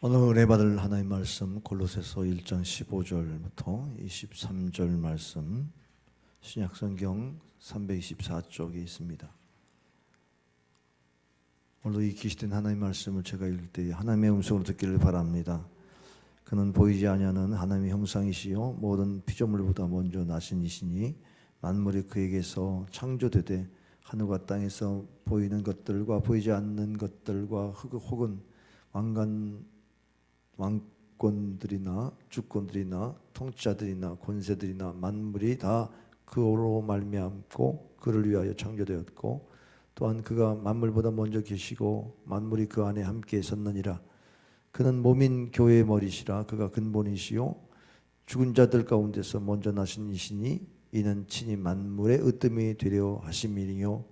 오늘 은혜 받을 하나님의 말씀 골로새서 1장 15절부터 23절 말씀 신약성경 324쪽에 있습니다. 오늘도 이 계시된 하나님의 말씀을 제가 읽을 때 하나님의 음성으로 듣기를 바랍니다. 그는 보이지 아니하는 하나님의 형상이시요 모든 피조물보다 먼저 나신 이시니 만물이 그에게서 창조되되 하늘과 땅에서 보이는 것들과 보이지 않는 것들과 혹은 왕권들이나 주권들이나 통치자들이나 권세들이나 만물이 다 그로 말미암고 그를 위하여 창조되었고 또한 그가 만물보다 먼저 계시고 만물이 그 안에 함께 섰느니라. 그는 몸인 교회의 머리시라. 그가 근본이시요 죽은 자들 가운데서 먼저 나신 이시니 이는 친히 만물의 으뜸이 되려 하심이니요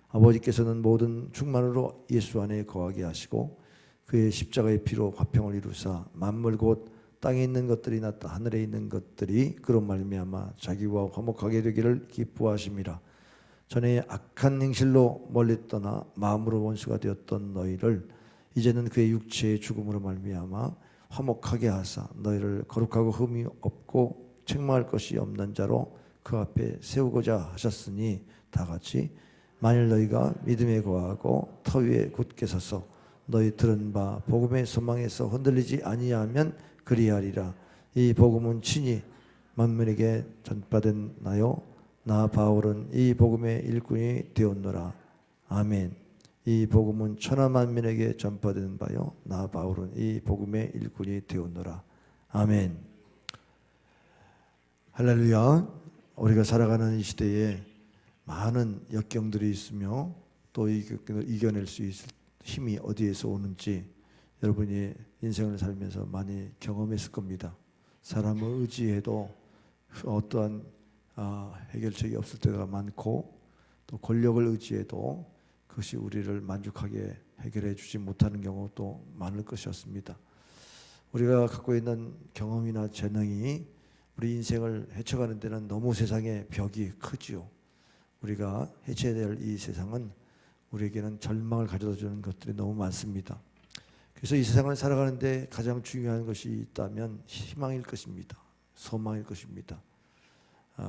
아버지께서는 모든 충만으로 예수 안에 거하게 하시고 그의 십자가의 피로 화평을 이루사 만물 곧 땅에 있는 것들이나 하늘에 있는 것들이 그로 말미암아 자기와 화목하게 되기를 기뻐하심이라. 전에 악한 행실로 멀리 떠나 마음으로 원수가 되었던 너희를 이제는 그의 육체의 죽음으로 말미암아 화목하게 하사 너희를 거룩하고 흠이 없고 책망할 것이 없는 자로 그 앞에 세우고자 하셨으니 다같이 만일 너희가 믿음에 거하고 터 위에 굳게 서서 너희 들은 바 복음의 소망에서 흔들리지 아니하면 그리하리라. 이 복음은 친히 만민에게 전파된 나요 나 바울은 이 복음의 일꾼이 되었노라. 아멘. 이 복음은 천하 만민에게 전파된 바요 나 바울은 이 복음의 일꾼이 되었노라. 아멘. 할렐루야. 우리가 살아가는 이 시대에 많은 역경들이 있으며 또 이 역경을 이겨낼 수 있을 힘이 어디에서 오는지 여러분이 인생을 살면서 많이 경험했을 겁니다. 사람을 의지해도 어떠한 해결책이 없을 때가 많고 또 권력을 의지해도 그것이 우리를 만족하게 해결해 주지 못하는 경우도 많을 것이었습니다. 우리가 갖고 있는 경험이나 재능이 우리 인생을 헤쳐가는 데는 너무 세상의 벽이 크지요. 우리가 해쳐야 될 이 세상은 우리에게는 절망을 가져다 주는 것들이 너무 많습니다. 그래서 이 세상을 살아가는데 가장 중요한 것이 있다면 희망일 것입니다. 소망일 것입니다.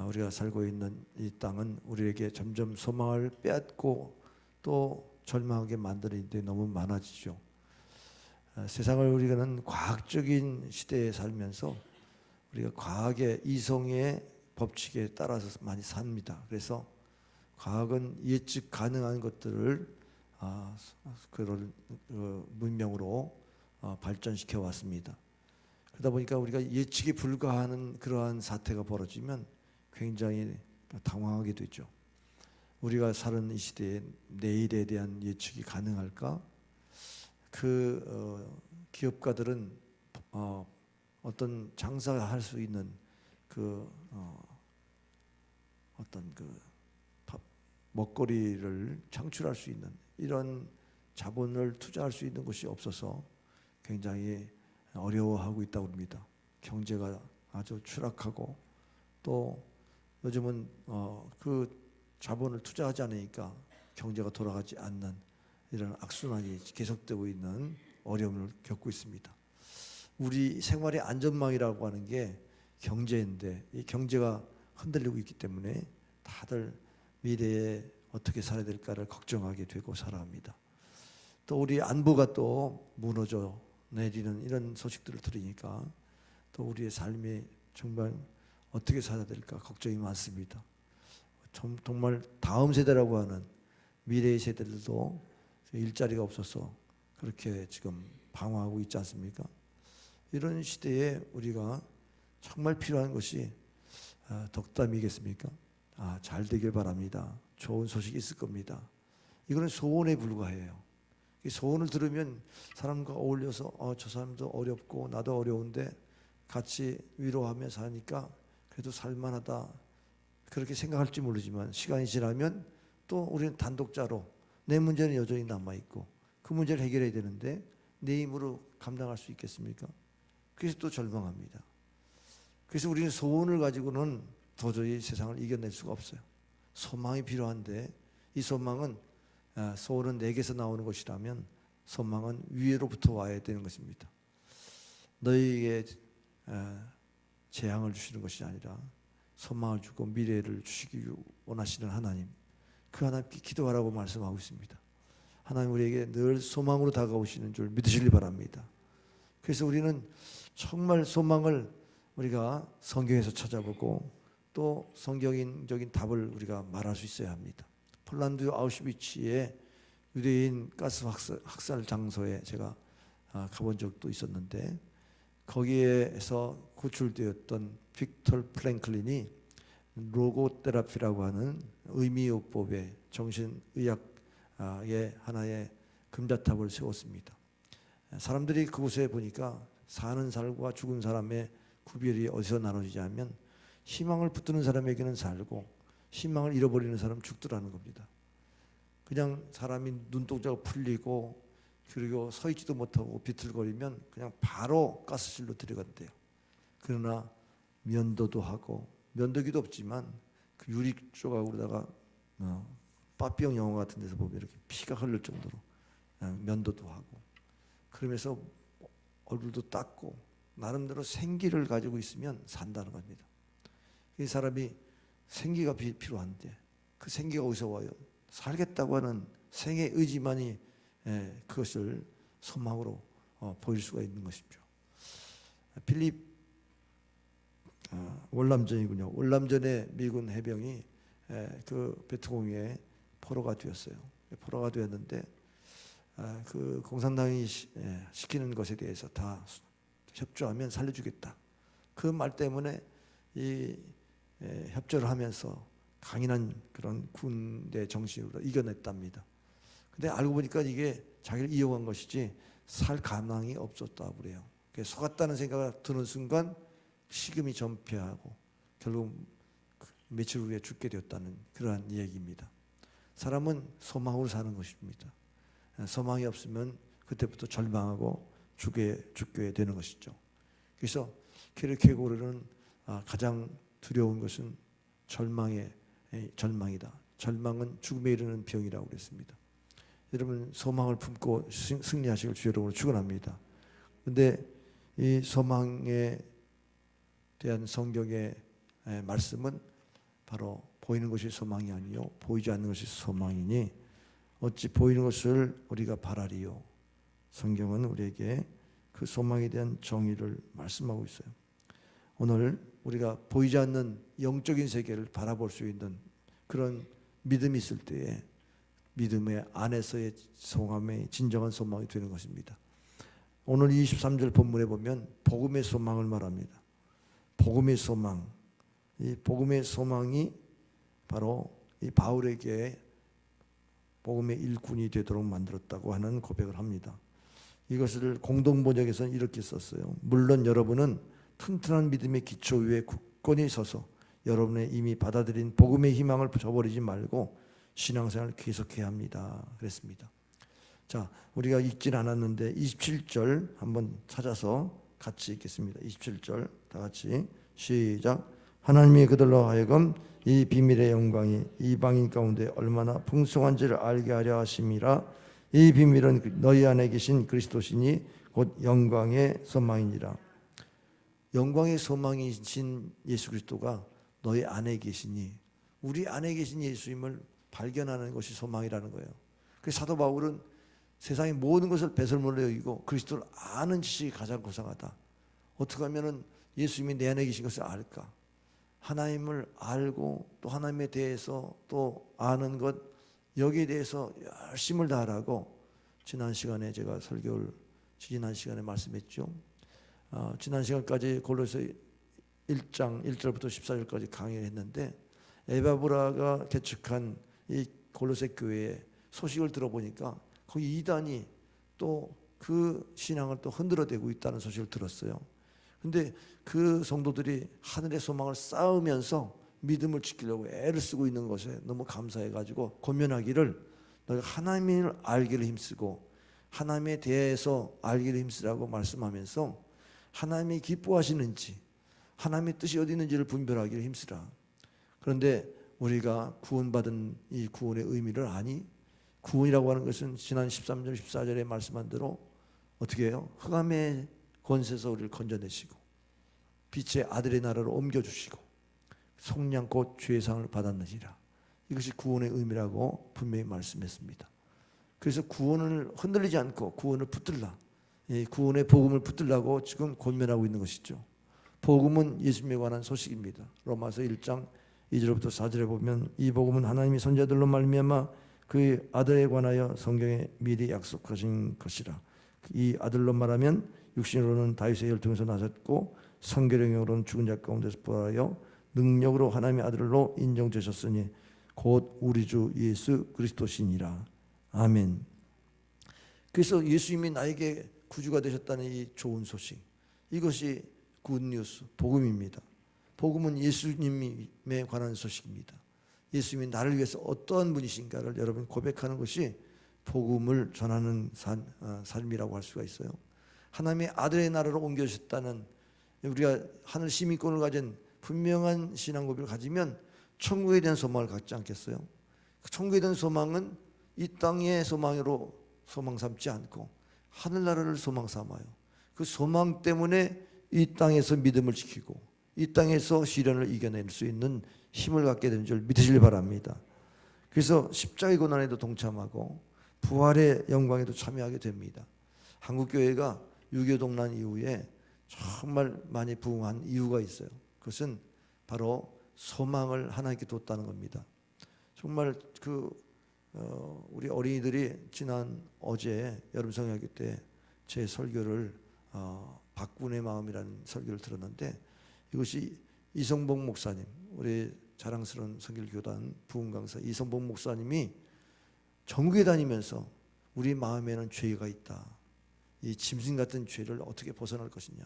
우리가 살고 있는 이 땅은 우리에게 점점 소망을 빼앗고 또 절망하게 만드는 일이 너무 많아지죠. 세상을 우리는 과학적인 시대에 살면서 우리가 과학의 이성의 법칙에 따라서 많이 삽니다. 그래서 과학은 예측 가능한 것들을 그런 문명으로 발전시켜 왔습니다. 그러다 보니까 우리가 예측이 불가하는 그러한 사태가 벌어지면 굉장히 당황하게 되죠. 우리가 사는 이 시대에 내일에 대한 예측이 가능할까? 기업가들은 어떤 장사할 수 있는 어떤 먹거리를 창출할 수 있는 이런 자본을 투자할 수 있는 곳이 없어서 굉장히 어려워하고 있다고 합니다. 경제가 아주 추락하고 또 요즘은 그 자본을 투자하지 않으니까 경제가 돌아가지 않는 이런 악순환이 계속되고 있는 어려움을 겪고 있습니다. 우리 생활의 안전망이라고 하는 게 경제인데 이 경제가 흔들리고 있기 때문에 다들 미래에 어떻게 살아야 될까를 걱정하게 되고 살아갑니다. 또 우리 안보가 또 무너져 내리는 이런 소식들을 들으니까 또 우리의 삶이 정말 어떻게 살아야 될까 걱정이 많습니다. 정말 다음 세대라고 하는 미래의 세대들도 일자리가 없어서 그렇게 지금 방황하고 있지 않습니까? 이런 시대에 우리가 정말 필요한 것이 덕담이겠습니까? 잘 되길 바랍니다. 좋은 소식이 있을 겁니다. 이거는 소원에 불과해요. 이 소원을 들으면 사람과 어울려서 저 사람도 어렵고 나도 어려운데 같이 위로하며 사니까 그래도 살만하다 그렇게 생각할지 모르지만 시간이 지나면 또 우리는 단독자로 내 문제는 여전히 남아있고 그 문제를 해결해야 되는데 내 힘으로 감당할 수 있겠습니까? 그래서 또 절망합니다. 그래서 우리는 소원을 가지고는 도저히 세상을 이겨낼 수가 없어요. 소망이 필요한데 이 소망은 소원은 내게서 나오는 것이라면 소망은 위로부터 와야 되는 것입니다. 너희에게 재앙을 주시는 것이 아니라 소망을 주고 미래를 주시기 원하시는 하나님, 그 하나님께 기도하라고 말씀하고 있습니다. 하나님 우리에게 늘 소망으로 다가오시는 줄 믿으시기 바랍니다. 그래서 우리는 정말 소망을 우리가 성경에서 찾아보고 또 성경적인 답을 우리가 말할 수 있어야 합니다. 폴란드 아우슈비츠의 유대인 가스 학살 장소에 제가 가본 적도 있었는데, 거기에서 구출되었던 빅터 프랭클린이 로고테라피라고 하는 의미요법의 정신의학의 하나의 금자탑을 세웠습니다. 사람들이 그곳에 보니까 사는 사람과 죽은 사람의 구별이 어디서 나눠지냐면, 희망을 붙드는 사람에게는 살고 희망을 잃어버리는 사람은 죽더라는 겁니다. 그냥 사람이 눈동자가 풀리고 그리고 서 있지도 못하고 비틀거리면 그냥 바로 가스실로 들어간대요. 그러나 면도도 하고, 면도기도 없지만 그 유리 조각으로다가 빠삐용 영화 같은 데서 보면 이렇게 피가 흐를 정도로 면도도 하고, 그러면서 얼굴도 닦고 나름대로 생기를 가지고 있으면 산다는 겁니다. 이 사람이 생기가 필요한데 그 생기가 어디서 와요? 살겠다고 하는 생의 의지만이 그것을 소망으로 보일 수가 있는 것이죠. 필립 월남전이군요. 월남전에 미군 해병이 그 베트공에 포로가 되었어요. 포로가 되었는데 그 공산당이 시키는 것에 대해서 다 협조하면 살려주겠다. 그 말 때문에 이 협조를 하면서 강인한 그런 군대 정신으로 이겨냈답니다. 근데 알고 보니까 이게 자기를 이용한 것이지 살 가망이 없었다 그래요. 속았다는 생각이 드는 순간 식음이 전폐하고 결국 며칠 후에 죽게 되었다는 그러한 이야기입니다. 사람은 소망으로 사는 것입니다. 소망이 없으면 그때부터 절망하고 죽게 되는 것이죠. 그래서 케르케고르는 가장 두려운 것은 절망이다. 절망은 죽음에 이르는 병이라고 그랬습니다. 여러분 소망을 품고 승리하시길 주 여러분을 축원합니다. 그런데 이 소망에 대한 성경의 말씀은 바로 보이는 것이 소망이 아니요 보이지 않는 것이 소망이니 어찌 보이는 것을 우리가 바라리요. 성경은 우리에게 그 소망에 대한 정의를 말씀하고 있어요. 오늘 우리가 보이지 않는 영적인 세계를 바라볼 수 있는 그런 믿음이 있을 때에 믿음의 안에서의 소망이 진정한 소망이 되는 것입니다. 오늘 23절 본문에 보면 복음의 소망을 말합니다. 복음의 소망, 이 복음의 소망이 바로 이 바울에게 복음의 일꾼이 되도록 만들었다고 하는 고백을 합니다. 이것을 공동번역에서는 이렇게 썼어요. 물론 여러분은 튼튼한 믿음의 기초 위에 굳건히 서서 여러분의 이미 받아들인 복음의 희망을 저버리지 말고 신앙생활을 계속해야 합니다. 그랬습니다. 자, 우리가 읽진 않았는데 27절 한번 찾아서 같이 읽겠습니다. 27절 다 같이 시작. 하나님이 그들로 하여금 이 비밀의 영광이 이방인 가운데 얼마나 풍성한지를 알게 하려 하심이라. 이 비밀은 너희 안에 계신 그리스도시니 곧 영광의 소망이니라. 영광의 소망이신 예수 그리스도가 너희 안에 계시니, 우리 안에 계신 예수님을 발견하는 것이 소망이라는 거예요. 그래서 사도 바울은 세상의 모든 것을 배설물로 여기고 그리스도를 아는 지식이 가장 고상하다. 어떻게 하면 예수님이 내 안에 계신 것을 알까? 하나님을 알고 또 하나님에 대해서 또 아는 것, 여기에 대해서 열심을 다하라고 지난 시간에 제가 설교를 지난 시간에 말씀했죠. 지난 시간까지 골로새 1장 1절부터 14절까지 강의를 했는데, 에바브라가 개척한 이 골로새 교회의 소식을 들어보니까 거기 이단이 또 그 신앙을 또 흔들어대고 있다는 소식을 들었어요. 근데 그 성도들이 하늘의 소망을 쌓으면서 믿음을 지키려고 애를 쓰고 있는 것에 너무 감사해가지고 권면하기를, 너희가 하나님을 알기를 힘쓰고 하나님에 대해서 알기를 힘쓰라고 말씀하면서 하나님이 기뻐하시는지 하나님의 뜻이 어디 있는지를 분별하기를 힘쓰라. 그런데 우리가 구원받은 이 구원의 의미를 아니? 구원이라고 하는 것은 지난 13절 14절에 말씀한 대로 어떻게 해요? 흑암의 권세에서 우리를 건져내시고 빛의 아들의 나라로 옮겨주시고 속량 곧 죄상을 받았느니라. 이것이 구원의 의미라고 분명히 말씀했습니다. 그래서 구원을 흔들리지 않고 구원을 붙들라, 구원의 복음을 붙들라고 지금 권면하고 있는 것이죠. 복음은 예수님에 관한 소식입니다. 로마서 1장 2절부터 4절에 보면 이 복음은 하나님이 선지자들로 말미암아 그 아들에 관하여 성경에 미리 약속하신 것이라. 이 아들로 말하면 육신으로는 다윗의 혈통에서 나셨고 성결형으로는 죽은 자 가운데서 부활하여 능력으로 하나님의 아들로 인정되셨으니 곧 우리 주 예수 그리스도시니라. 아멘. 그래서 예수님이 나에게 구주가 되셨다는 이 좋은 소식, 이것이 굿뉴스, 복음입니다. 복음은 예수님에 관한 소식입니다. 예수님이 나를 위해서 어떠한 분이신가를 여러분 고백하는 것이 복음을 전하는 삶이라고 할 수가 있어요. 하나님의 아들의 나라로 옮겨주셨다는, 우리가 하늘 시민권을 가진 분명한 신앙 고백을 가지면 천국에 대한 소망을 갖지 않겠어요? 천국에 대한 소망은 이 땅의 소망으로 소망 삼지 않고 하늘나라를 소망 삼아요. 그 소망 때문에 이 땅에서 믿음을 지키고 이 땅에서 시련을 이겨낼 수 있는 힘을 갖게 되는 줄 믿으시길 바랍니다. 그래서 십자가의 고난에도 동참하고 부활의 영광에도 참여하게 됩니다. 한국교회가 6.25 동란 이후에 정말 많이 부흥한 이유가 있어요. 그것은 바로 소망을 하나님께 뒀다는 겁니다. 정말 우리 어린이들이 지난 어제 여름 성경학교 때 제 설교를 박군의 마음이라는 설교를 들었는데, 이것이 이성복 목사님, 우리 자랑스러운 성결교단 부흥강사 이성복 목사님이 전국에 다니면서 우리 마음에는 죄가 있다, 이 짐승 같은 죄를 어떻게 벗어날 것이냐,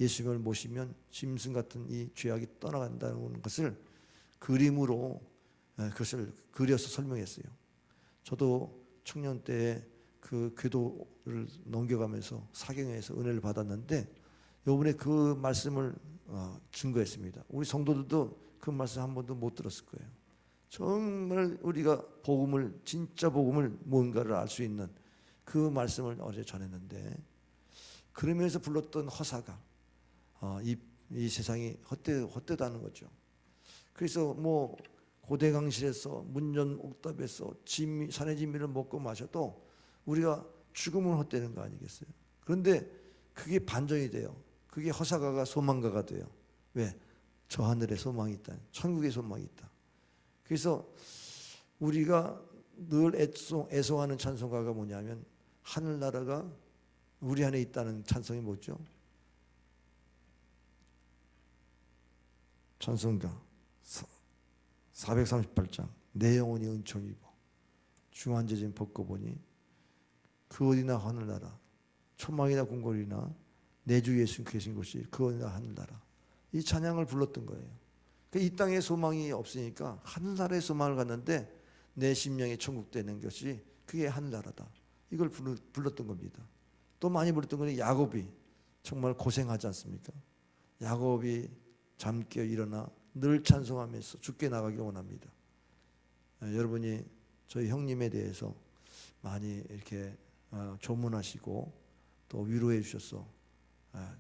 예수님을 모시면 짐승 같은 이 죄악이 떠나간다는 것을 그림으로 그것을 그려서 설명했어요. 저도 청년 때 그 궤도를 넘겨가면서 사경에서 은혜를 받았는데 이번에 그 말씀을 증거했습니다. 우리 성도들도 그 말씀 한 번도 못 들었을 거예요. 정말 우리가 복음을, 진짜 복음을 뭔가를 알 수 있는 그 말씀을 어제 전했는데, 그러면서 불렀던 허사가 이 세상이 헛되다는 거죠. 그래서 뭐 고대강실에서 문전 옥답에서 산의 진미를 먹고 마셔도 우리가 죽음은 헛되는 거 아니겠어요? 그런데 그게 반전이 돼요. 그게 허사가가 소망가가 돼요. 왜? 저 하늘에 소망이 있다, 천국에 소망이 있다. 그래서 우리가 늘 애송하는 찬송가가 뭐냐면 하늘나라가 우리 안에 있다는 찬송이 뭐죠? 찬송가 438장 내 영혼이 은총 입어 중한제진 벗고 보니 그 어디나 하늘나라, 초막이나 궁궐이나 내 주 예수 계신 곳이 그 어디나 하늘나라. 이 찬양을 불렀던 거예요. 이 땅에 소망이 없으니까 하늘나라에 소망을 갖는데 내 심령이 천국 되는 것이 그게 하늘나라다, 이걸 불렀던 겁니다. 또 많이 불렀던 것은 야곱이 정말 고생하지 않습니까? 야곱이 잠깨어 일어나 늘 찬송하면서 죽게 나가기를 원합니다. 여러분이 저희 형님에 대해서 많이 이렇게 조문하시고 또 위로해 주셔서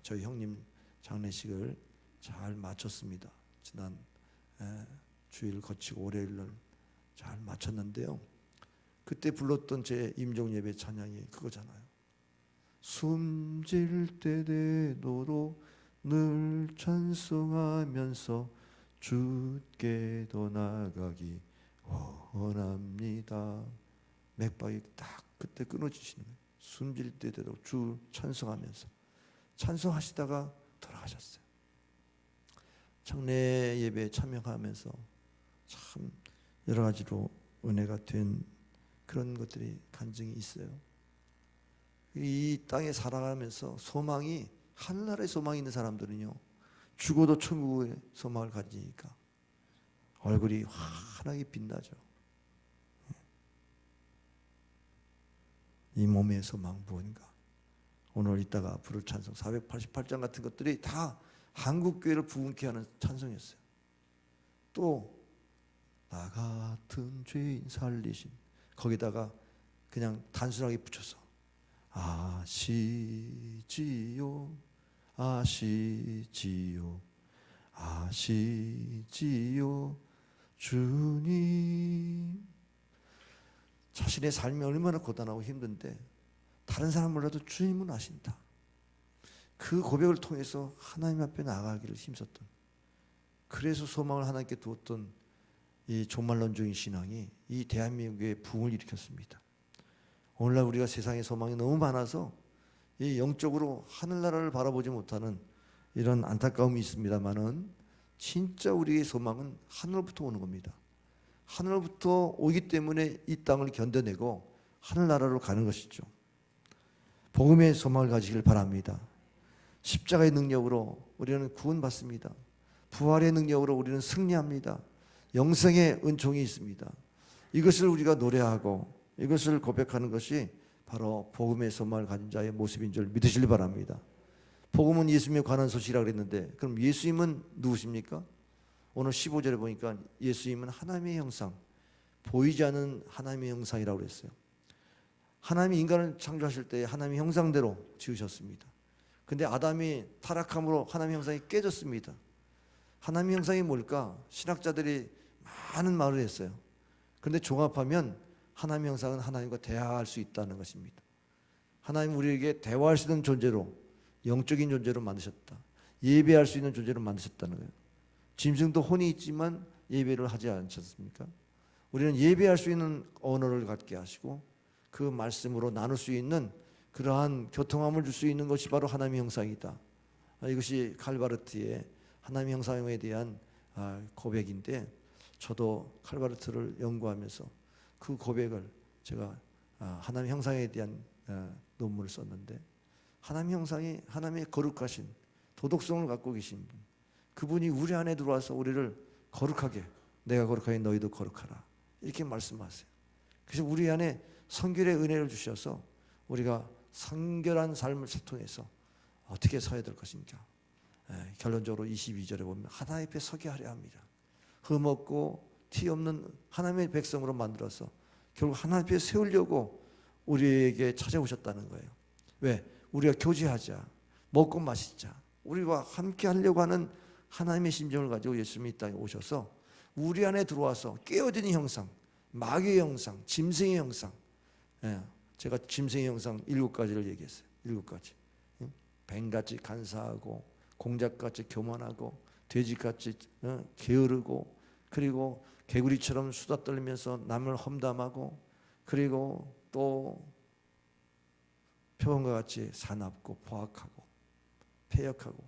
저희 형님 장례식을 잘 마쳤습니다. 지난 주일 거치고 월요일날 잘 마쳤는데요. 그때 불렀던 제 임종 예배 찬양이 그거잖아요. 숨질 때 되도록 늘 찬송하면서 주께도 나가기 원합니다. 맥박이 딱 그때 끊어지시는 거예요. 숨질 때 되도록 주 찬송하면서 찬송하시다가 돌아가셨어요. 장례 예배에 참여하면서 참 여러 가지로 은혜가 된 그런 것들이 간증이 있어요. 이 땅에 살아가면서 소망이, 하늘나라에 소망이 있는 사람들은요, 죽어도 천국의 소망을 가지니까 얼굴이 환하게 빛나죠. 이 몸의 소망 무엇인가? 오늘 이따가 부를 찬송 488장 같은 것들이 다 한국교회를 부흥케 하는 찬송이었어요. 또 나 같은 죄인 살리신, 거기다가 그냥 단순하게 붙여서 아시지요 아시지요. 아시지요 주님. 자신의 삶이 얼마나 고단하고 힘든데 다른 사람 몰라도 주님은 아신다. 그 고백을 통해서 하나님 앞에 나아가기를 힘썼던, 그래서 소망을 하나님께 두었던 이 종말론적인 신앙이 이 대한민국에 부흥을 일으켰습니다. 오늘날 우리가 세상에 소망이 너무 많아서 이 영적으로 하늘나라를 바라보지 못하는 이런 안타까움이 있습니다만은, 진짜 우리의 소망은 하늘로부터 오는 겁니다. 하늘로부터 오기 때문에 이 땅을 견뎌내고 하늘나라로 가는 것이죠. 복음의 소망을 가지길 바랍니다. 십자가의 능력으로 우리는 구원받습니다. 부활의 능력으로 우리는 승리합니다. 영생의 은총이 있습니다. 이것을 우리가 노래하고 이것을 고백하는 것이 바로 복음의 소망을 가진 자의 모습인 줄 믿으시길 바랍니다. 복음은 예수님에 관한 소식이라고 그랬는데, 그럼 예수님은 누구십니까? 오늘 15절에 보니까 예수님은 하나님의 형상, 보이지 않는 하나님의 형상이라고 그랬어요. 하나님이 인간을 창조하실 때 하나님의 형상대로 지으셨습니다. 근데 아담이 타락함으로 하나님의 형상이 깨졌습니다. 하나님의 형상이 뭘까? 신학자들이 많은 말을 했어요. 그런데 종합하면 하나님의 형상은 하나님과 대화할 수 있다는 것입니다. 하나님 우리에게 대화할 수 있는 존재로, 영적인 존재로 만드셨다. 예배할 수 있는 존재로 만드셨다는 거예요. 짐승도 혼이 있지만 예배를 하지 않지 않습니까? 우리는 예배할 수 있는 언어를 갖게 하시고 그 말씀으로 나눌 수 있는 그러한 교통함을 줄 수 있는 것이 바로 하나님의 형상이다. 이것이 칼바르트의 하나님의 형상에 대한 고백인데, 저도 칼바르트를 연구하면서 그 고백을 제가 하나님의 형상에 대한 논문을 썼는데, 하나님의 형상이 하나님의 거룩하신 도덕성을 갖고 계신 분, 그분이 우리 안에 들어와서 우리를 거룩하게, 내가 거룩하니 너희도 거룩하라, 이렇게 말씀하세요. 그래서 우리 안에 성결의 은혜를 주셔서 우리가 성결한 삶을 통해서 어떻게 서야 될 것인가. 결론적으로 22절에 보면 하나님 앞에 서게 하려 합니다. 흠없고 티 없는 하나님의 백성으로 만들어서 결국 하나님 앞에 세우려고 우리에게 찾아오셨다는 거예요. 왜? 우리가 교제하자, 먹고 마시자, 우리와 함께 하려고 하는 하나님의 심정을 가지고 예수님이 이 땅에 오셔서 우리 안에 들어와서 깨어지는 형상, 마귀의 형상, 짐승의 형상. 제가 짐승의 형상 7가지를 얘기했어요. 7가지. 뱀같이 간사하고, 공작같이 교만하고, 돼지같이 게으르고, 그리고 개구리처럼 수다 떨면서 남을 험담하고, 그리고 또 표범과 같이 사납고 포악하고 패역하고,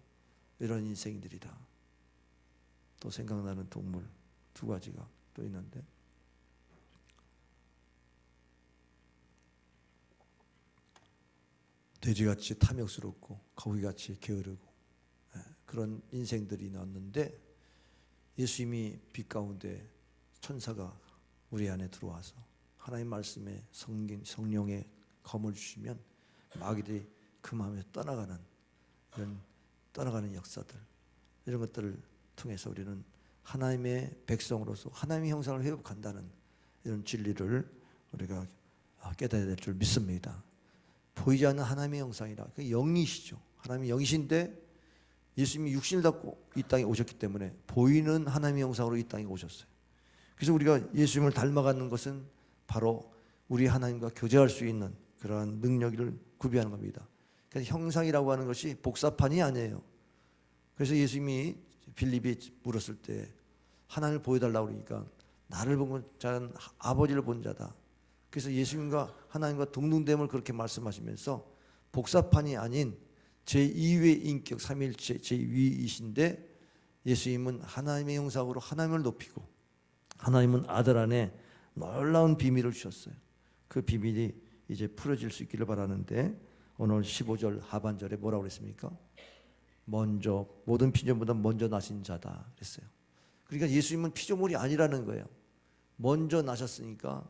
이런 인생들이다. 또 생각나는 동물 2가지가 또 있는데, 돼지같이 탐욕스럽고 거위같이 게으르고, 그런 인생들이 나왔는데, 예수님이 빛 가운데 천사가 우리 안에 들어와서 하나님 말씀에 성령의 검을 주시면 마귀들이 그 마음에 떠나가는, 이런 떠나가는 역사들, 이런 것들을 통해서 우리는 하나님의 백성으로서 하나님의 형상을 회복한다는 이런 진리를 우리가 깨달아야 될 줄 믿습니다. 보이지 않는 하나님의 형상이라, 그 영이시죠. 하나님이 영이신데 예수님이 육신을 갖고 이 땅에 오셨기 때문에 보이는 하나님의 형상으로 이 땅에 오셨어요. 그래서 우리가 예수님을 닮아가는 것은 바로 우리 하나님과 교제할 수 있는 그러한 능력을 구비하는 겁니다. 그래서 형상이라고 하는 것이 복사판이 아니에요. 그래서 예수님이 빌립이 물었을 때 하나님을 보여달라고 그러니까, 나를 본 자는 아버지를 본 자다. 그래서 예수님과 하나님과 동등됨을 그렇게 말씀하시면서 복사판이 아닌 제2의 인격, 삼위일체 제2이신데, 예수님은 하나님의 형상으로 하나님을 높이고 하나님은 아들 안에 놀라운 비밀을 주셨어요. 그 비밀이 이제 풀어질 수 있기를 바라는데, 오늘 15절 하반절에 뭐라고 그랬습니까? 먼저, 모든 피조물보다 먼저 나신 자다 그랬어요. 그러니까 예수님은 피조물이 아니라는 거예요. 먼저 나셨으니까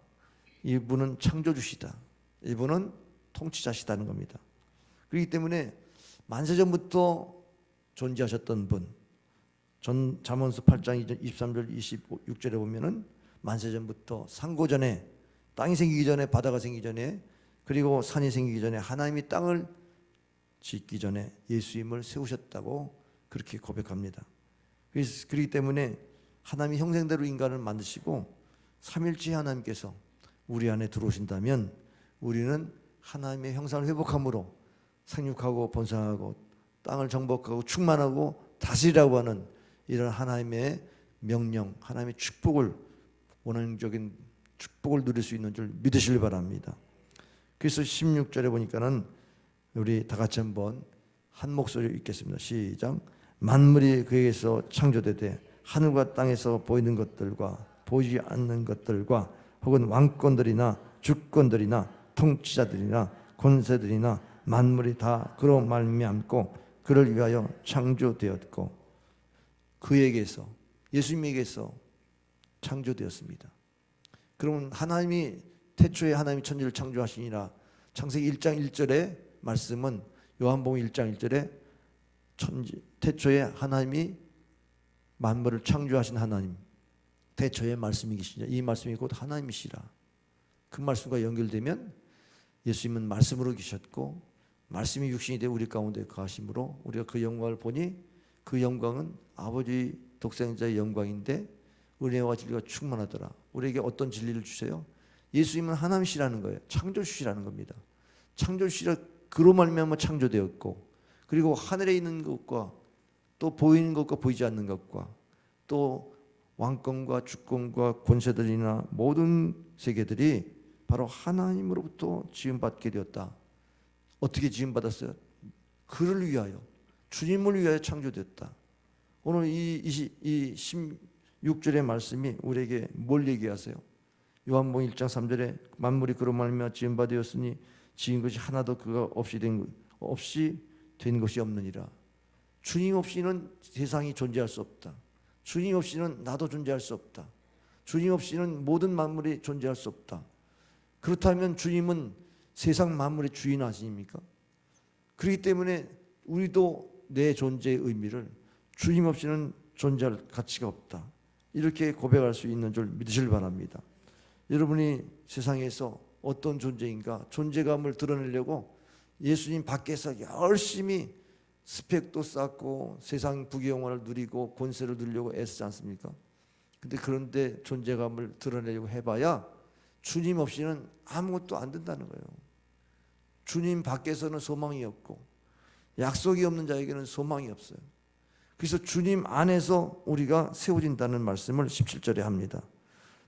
이분은 창조주시다, 이분은 통치자시다는 겁니다. 그렇기 때문에 만세전부터 존재하셨던 분, 잠언서 8장 23절 26절에 보면은 만세전부터, 상고전에, 땅이 생기기 전에, 바다가 생기기 전에, 그리고 산이 생기기 전에 하나님이 땅을 짓기 전에 예수님을 세우셨다고 그렇게 고백합니다. 그렇기 때문에 하나님이 형상대로 인간을 만드시고 삼일째 하나님께서 우리 안에 들어오신다면 우리는 하나님의 형상을 회복함으로 생육하고 번성하고 땅을 정복하고 충만하고 다스리라고 하는 이런 하나님의 명령, 하나님의 축복을, 원형적인 축복을 누릴 수 있는 줄 믿으시길 바랍니다. 그래서 16절에 보니까는 우리 다 같이 한번 한 목소리 읽겠습니다. 시작. 만물이 그에게서 창조되되 하늘과 땅에서 보이는 것들과 보이지 않는 것들과 혹은 왕권들이나 주권들이나 통치자들이나 권세들이나 만물이 다 그로 말미암고 그를 위하여 창조되었고 그에게서, 예수님에게서 창조되었습니다. 그러면 하나님이 태초에 하나님이 천지를 창조하시니라. 창세기 1장 1절의 말씀은 요한복음 1장 1절에 태초에 하나님이 만물을 창조하신 하나님, 태초의 말씀이 계시냐, 이 말씀이 곧 하나님이시라. 그 말씀과 연결되면 예수님은 말씀으로 계셨고 말씀이 육신이 되어 우리 가운데 거하심으로 우리가 그 영광을 보니 그 영광은 아버지 독생자의 영광인데 은혜와 진리가 충만하더라. 우리에게 어떤 진리를 주세요? 예수님은 하나님이시라는 거예요. 창조주시라는 겁니다. 창조주시라, 그로 말미암아 창조되었고, 그리고 하늘에 있는 것과 또 보이는 것과 보이지 않는 것과 또 왕권과 주권과 권세들이나 모든 세계들이 바로 하나님으로부터 지음받게 되었다. 어떻게 지음받았어요? 그를 위하여, 주님을 위하여 창조되었다. 오늘 이 16절의 말씀이 우리에게 뭘 얘기하세요? 요한복음 1장 3절에 만물이 그로 말미암아 지음받았으니 지은 것이 하나도 그가 없이 된 것이 없느니라. 주님 없이는 세상이 존재할 수 없다. 주님 없이는 나도 존재할 수 없다. 주님 없이는 모든 만물이 존재할 수 없다. 그렇다면 주님은 세상 만물의 주인 아십니까? 그렇기 때문에 우리도 내 존재의 의미를 주님 없이는 존재할 가치가 없다. 이렇게 고백할 수 있는 줄 믿으시길 바랍니다. 여러분이 세상에서 어떤 존재인가 존재감을 드러내려고 예수님 밖에서 열심히 스펙도 쌓고 세상 부귀영화를 누리고 권세를 누리려고 애쓰지 않습니까? 그런데 존재감을 드러내려고 해봐야 주님 없이는 아무것도 안 된다는 거예요. 주님 밖에서는 소망이 없고 약속이 없는 자에게는 소망이 없어요. 그래서 주님 안에서 우리가 세워진다는 말씀을 17절에 합니다.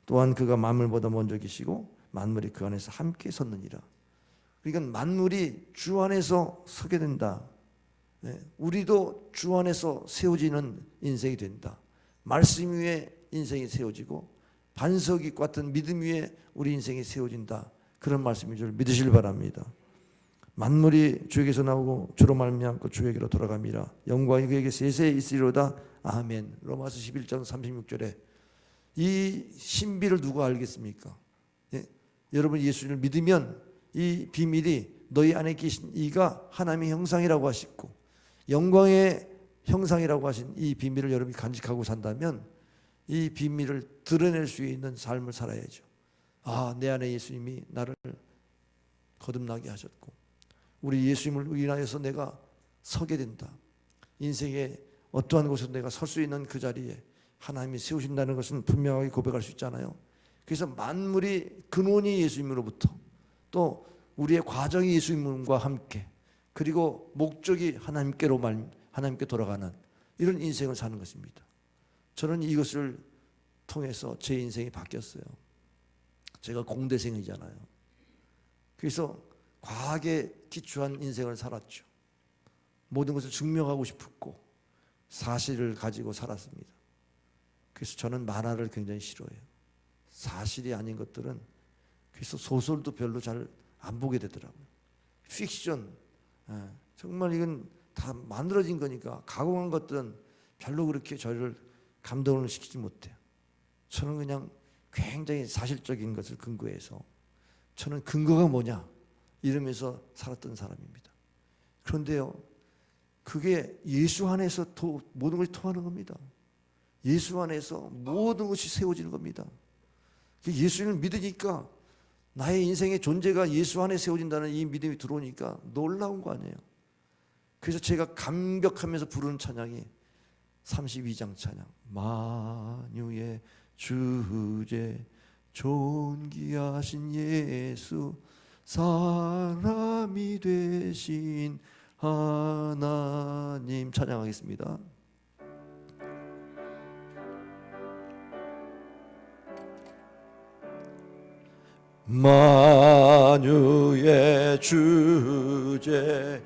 또한 그가 만물보다 먼저 계시고 만물이 그 안에서 함께 섰느니라. 그러니까 만물이 주 안에서 서게 된다. 우리도 주 안에서 세워지는 인생이 된다. 말씀 위에 인생이 세워지고 반석 같은 믿음 위에 우리 인생이 세워진다. 그런 말씀인 줄 믿으시길 바랍니다. 만물이 주에게서 나오고 주로 말미암고 주에게로 돌아갑니다. 영광이 그에게 세세히 있으리로다. 아멘. 로마서 11장 36절에 이 신비를 누가 알겠습니까? 여러분 예수를 믿으면 이 비밀이 너희 안에 계신 이가 하나님의 형상이라고 하시고 영광의 형상이라고 하신 이 비밀을 여러분이 간직하고 산다면 이 비밀을 드러낼 수 있는 삶을 살아야죠. 아, 내 안에 예수님이 나를 거듭나게 하셨고 우리 예수님을 인하여서 내가 서게 된다. 인생의 어떠한 곳에서 내가 설 수 있는 그 자리에 하나님이 세우신다는 것은 분명하게 고백할 수 있잖아요. 그래서 만물이 근원이 예수님으로부터 또 우리의 과정이 예수님과 함께 그리고 목적이 하나님께 돌아가는 이런 인생을 사는 것입니다. 저는 이것을 통해서 제 인생이 바뀌었어요. 제가 공대생이잖아요. 그래서 과학에 기초한 인생을 살았죠. 모든 것을 증명하고 싶었고 사실을 가지고 살았습니다. 그래서 저는 만화를 굉장히 싫어해요. 사실이 아닌 것들은. 그래서 소설도 별로 잘 안 보게 되더라고요. 픽션, 정말 이건 다 만들어진 거니까 가공한 것들은 별로 그렇게 저를 감동을 시키지 못해요. 저는 그냥 굉장히 사실적인 것을 근거해서 저는 근거가 뭐냐 이러면서 살았던 사람입니다. 그런데요, 그게 예수 안에서 모든 것이 통하는 겁니다. 예수 안에서 모든 것이 세워지는 겁니다. 예수님을 믿으니까 나의 인생의 존재가 예수 안에 세워진다는 이 믿음이 들어오니까 놀라운 거 아니에요. 그래서 제가 감격하면서 부르는 찬양이 32장 찬양, 만유의 주제 존귀하신 예수 사람이 되신 하나님 찬양하겠습니다. 만유의 주제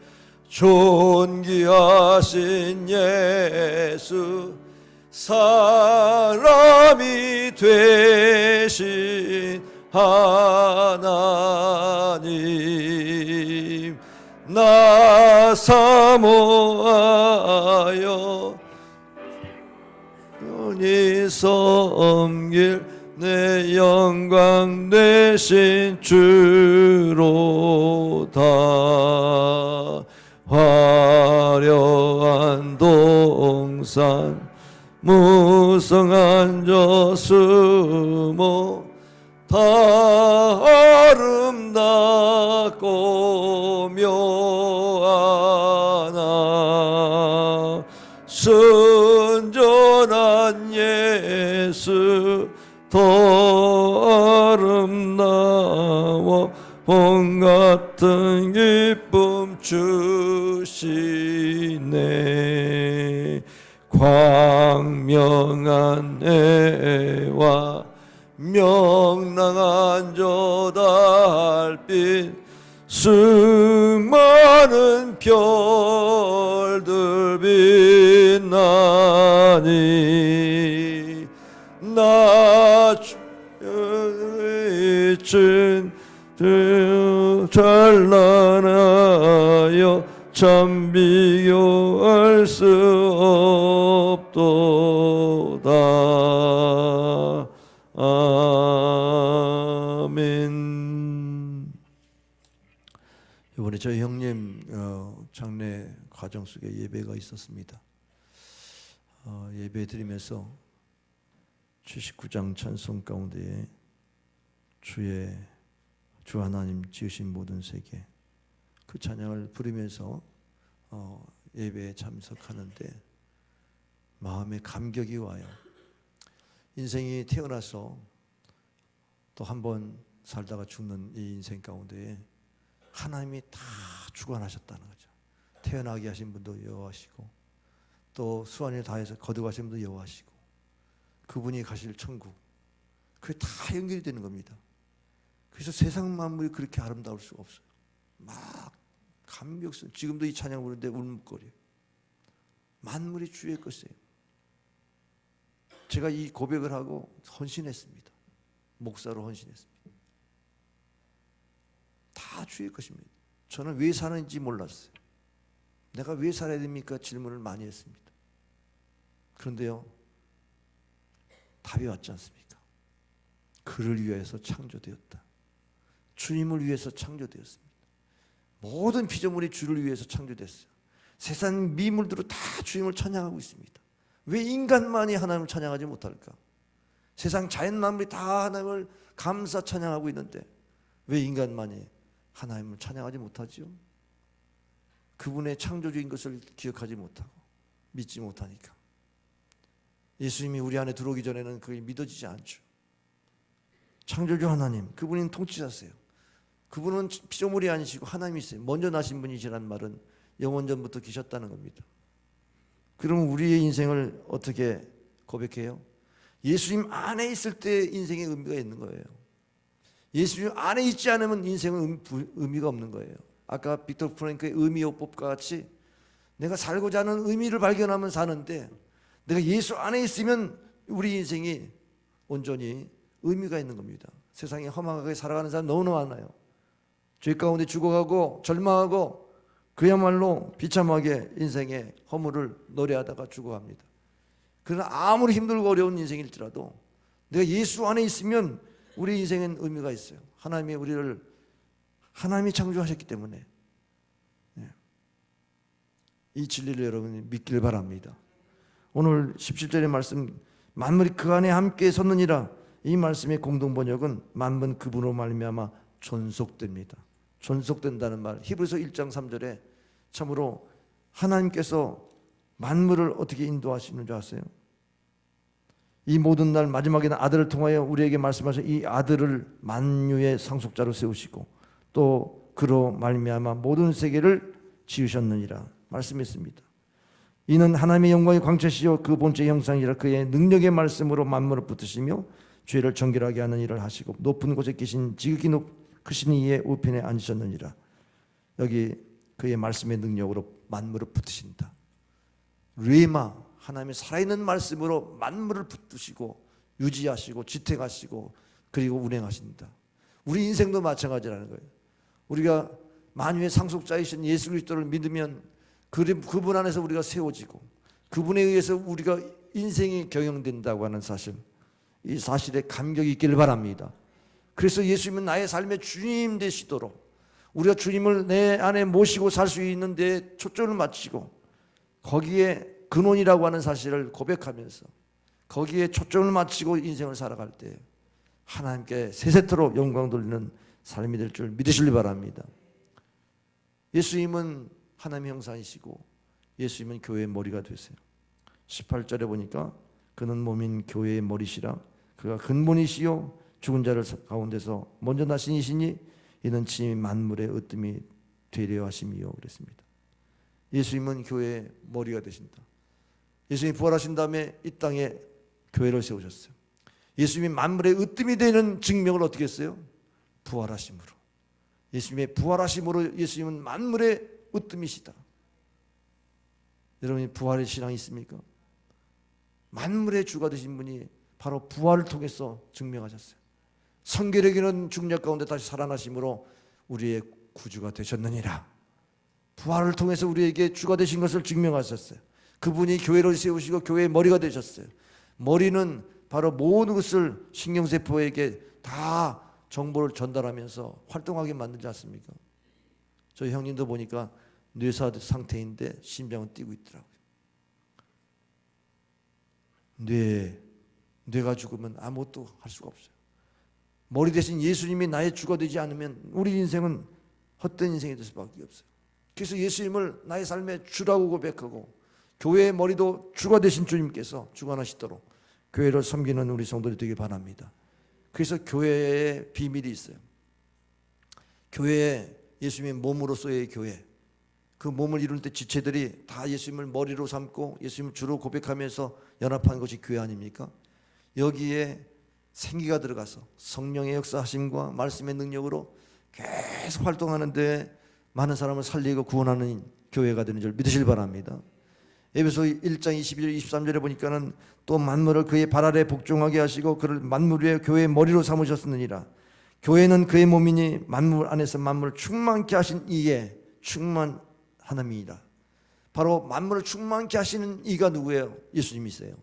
존귀하신 예수 사람이 되신 하나님 나 사모하여 영원히 섬길 내 영광 되신 주로다. 화려한 동산 무성한 저수모 다 아름답고 묘하나 순전한 예수 더 아름다워 봄 같은 기쁨 주시네. 광명한 해와 명랑한 저 달빛 수많은 별들 빛나니 나 주의 찬란하여 참 비교할 수 없도다. 아멘. 이번에 저희 형님 장례 과정 속에 예배가 있었습니다. 예배 드리면서 79장 찬송 가운데에 주 하나님 지으신 모든 세계 그 찬양을 부르면서 예배에 참석하는데 마음에 감격이 와요. 인생이 태어나서 또 한 번 살다가 죽는 이 인생 가운데에 하나님이 다 주관하셨다는 거죠. 태어나게 하신 분도 여호와시고 또 수완을 다해서 거듭하신 분도 여호와시고 그분이 가실 천국 그게 다 연결이 되는 겁니다. 그래서 세상 만물이 그렇게 아름다울 수가 없어요. 막 감격스러워. 지금도 이 찬양 부르는데 울먹거려요. 만물이 주의 것이에요. 제가 이 고백을 하고 헌신했습니다. 목사로 헌신했습니다. 다 주의 것입니다. 저는 왜 사는지 몰랐어요. 내가 왜 살아야 됩니까? 질문을 많이 했습니다. 그런데요, 답이 왔지 않습니까? 그를 위해서 창조되었다. 주님을 위해서 창조되었습니다. 모든 피조물이 주를 위해서 창조됐어요. 세상 미물들은 다 주님을 찬양하고 있습니다. 왜 인간만이 하나님을 찬양하지 못할까? 세상 자연 만물이 다 하나님을 감사 찬양하고 있는데 왜 인간만이 하나님을 찬양하지 못하지요? 그분의 창조주인 것을 기억하지 못하고 믿지 못하니까. 예수님이 우리 안에 들어오기 전에는 그게 믿어지지 않죠. 창조주 하나님, 그분은 통치자세요. 그분은 피조물이 아니시고 하나님이세요. 먼저 나신 분이시란 말은 영원전부터 계셨다는 겁니다. 그럼 우리의 인생을 어떻게 고백해요? 예수님 안에 있을 때 인생의 의미가 있는 거예요. 예수님 안에 있지 않으면 인생은 의미가 없는 거예요. 아까 빅터 프랭크의 의미요법과 같이 내가 살고자 하는 의미를 발견하면 사는데 내가 예수 안에 있으면 우리 인생이 온전히 의미가 있는 겁니다. 세상에 허망하게 살아가는 사람 너무나 많아요. 죄 가운데 죽어가고 절망하고 그야말로 비참하게 인생의 허물을 노래하다가 죽어갑니다. 그러나 아무리 힘들고 어려운 인생일지라도 내가 예수 안에 있으면 우리 인생엔 의미가 있어요. 하나님이 창조하셨기 때문에 이 진리를 여러분이 믿길 바랍니다. 오늘 17절의 말씀 만물이 그 안에 함께 섰느니라. 이 말씀의 공동 번역은 만물 그분으로 말미암아 존속됩니다. 존속된다는 말. 히브리서 1장 3절에 참으로 하나님께서 만물을 어떻게 인도하시는 줄 아세요? 이 모든 날 마지막에는 아들을 통하여 우리에게 말씀하셔 이 아들을 만유의 상속자로 세우시고 또 그로 말미암아 모든 세계를 지으셨느니라 말씀했습니다. 이는 하나님의 영광의 광채시요 그 본체 형상이라 그의 능력의 말씀으로 만물을 붙드시며 죄를 정결하게 하는 일을 하시고 높은 곳에 계신 지극히 크신 이의 우편에 앉으셨느니라. 여기 그의 말씀의 능력으로 만물을 붙드신다. 르마 하나님의 살아있는 말씀으로 만물을 붙드시고 유지하시고 지탱하시고 그리고 운행하신다. 우리 인생도 마찬가지라는 거예요. 우리가 만유의 상속자이신 예수 그리스도를 믿으면 그분 안에서 우리가 세워지고 그분에 의해서 우리가 인생이 경영된다고 하는 사실, 이 사실에 감격이 있기를 바랍니다. 그래서 예수님은 나의 삶의 주님 되시도록 우리가 주님을 내 안에 모시고 살 수 있는 데 초점을 맞추고 거기에 근원이라고 하는 사실을 고백하면서 거기에 초점을 맞추고 인생을 살아갈 때 하나님께 세세토록 영광 돌리는 삶이 될 줄 믿으시길 바랍니다. 예수님은 하나님의 형상이시고 예수님은 교회의 머리가 되세요. 18절에 보니까 그는 몸인 교회의 머리시라 그가 근본이시요 죽은 자를 가운데서 먼저 나신 이시니 이는 친히 만물의 으뜸이 되려 하심이요 그랬습니다. 예수님은 교회의 머리가 되신다. 예수님이 부활하신 다음에 이 땅에 교회를 세우셨어요. 예수님이 만물의 으뜸이 되는 증명을 어떻게 했어요? 부활하심으로. 예수님의 부활하심으로 예수님은 만물의 으뜸이시다. 여러분이 부활의 신앙이 있습니까? 만물의 주가 되신 분이 바로 부활을 통해서 증명하셨어요. 성결에게는 중력 가운데 다시 살아나심으로 우리의 구주가 되셨느니라. 부활을 통해서 우리에게 주가 되신 것을 증명하셨어요. 그분이 교회를 세우시고 교회의 머리가 되셨어요. 머리는 바로 모든 것을 신경세포에게 다 정보를 전달하면서 활동하게 만들지 않습니까? 저희 형님도 보니까 뇌사 상태인데 심장은 뛰고 있더라고요. 뇌가 죽으면 아무것도 할 수가 없어요. 머리 대신 예수님이 나의 주가 되지 않으면 우리 인생은 헛된 인생이 될 수밖에 없어요. 그래서 예수님을 나의 삶의 주라고 고백하고 교회의 머리도 주가 되신 주님께서 주관하시도록 교회를 섬기는 우리 성도들이 되길 바랍니다. 그래서 교회에 비밀이 있어요. 교회에 예수님의 몸으로서의 교회, 그 몸을 이룰 때 지체들이 다 예수님을 머리로 삼고 예수님을 주로 고백하면서 연합한 것이 교회 아닙니까? 여기에 생기가 들어가서 성령의 역사하심과 말씀의 능력으로 계속 활동하는데 많은 사람을 살리고 구원하는 교회가 되는 줄 믿으시길 바랍니다. 에베소 1장 22절 23절에 보니까는 또 만물을 그의 발 아래 복종하게 하시고 그를 만물 위에 교회의 머리로 삼으셨느니라. 교회는 그의 몸이니 만물 안에서 만물을 충만케 하신 이에 충만하나이다. 바로 만물을 충만케 하시는 이가 누구예요? 예수님이세요.